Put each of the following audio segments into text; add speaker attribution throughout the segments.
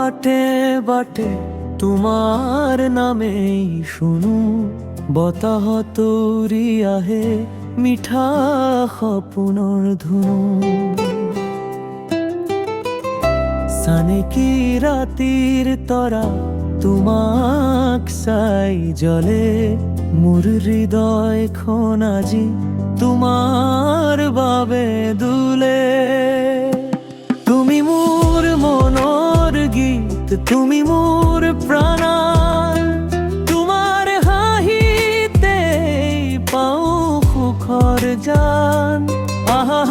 Speaker 1: বাটে বাটে তোমার নামেই শুনু বতাহ তৌৰি আহে মিঠা সপোনৰ ধুনু চানেকি ৰাতিৰ তৰা তোমাক চাই জ্বলে মোৰ হৃদয়খন আজি তোমাৰ বাবে দুলে তুমি মোৰ মনৰ গীত তুমি মোৰ প্ৰাণ তোমাৰ হাঁহিতে পাওঁ সুখৰ জান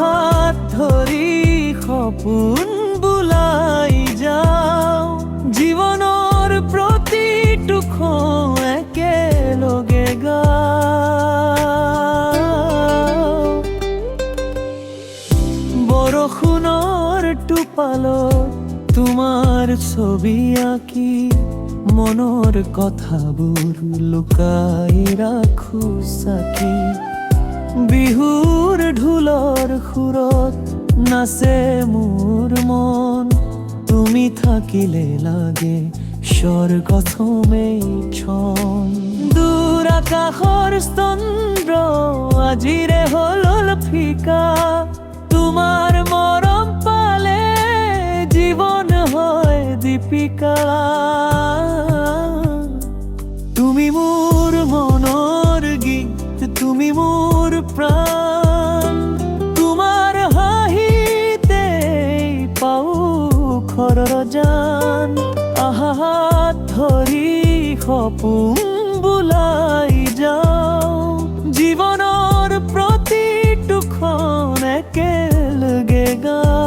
Speaker 1: হাত ধৰি সপোন বুলাই যাওঁ জীৱনৰ প্ৰতিটো ক্ষণ একেলগে গাওঁ বৰষুণৰ টোপালত তোমাৰ ছবি আঁকি মনৰ কথাবোৰ লুকাই ৰাখো সাকি বিহুৰ ঢোলৰ সুৰত নাচে মোৰ মন তুমি থাকিলে লাগে স্বৰ্গ থমেই ক্ষণ দূৰ আকাশৰ চন্দ্ৰ আজিৰে হ'ল ফিকা তোমাৰ মৰম পালে জীৱন হয় দীপিকা তুমি মোৰ মনৰ গীত তুমি মোৰ প্ৰাণ তোমাৰ হাঁহিতে পাওঁ সুখৰ জান হাত ধৰি সপোন বুলাই যাওঁ জীৱনৰ প্ৰতিটো ক্ষণ একেলগে গাওঁ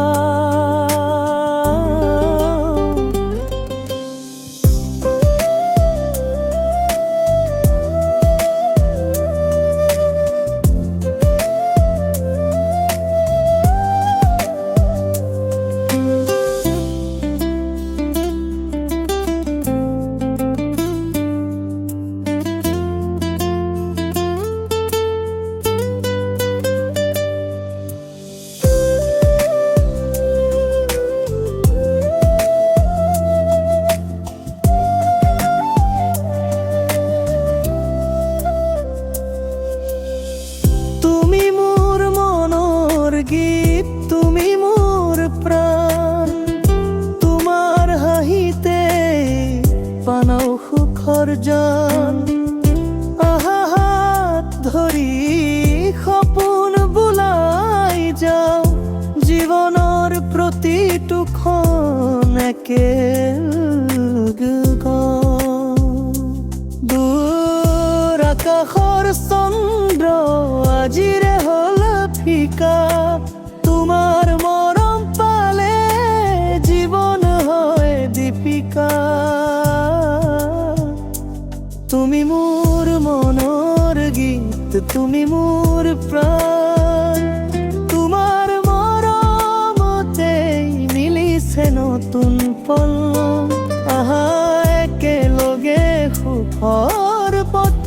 Speaker 1: গীত তুমি মোৰ প্ৰাণ তোমাৰ হাঁহিতে পানাও সুখৰ জান হাত ধৰি সপোন বুলাই যাওঁ জীৱনৰ প্ৰতিটো ক্ষণ একেলগে গাওঁ দূৰ আকাশৰ চন্দ্ৰ আজিৰে হ'ল ফিকা তোমাৰ মৰম পালে জীৱন হয় দীপিকা তুমি মোৰ মনৰ গীত তুমি মোৰ প্ৰাণ তোমাৰ মৰমতেই মিলিছে নতুন পল একেলগে সুখৰ পথ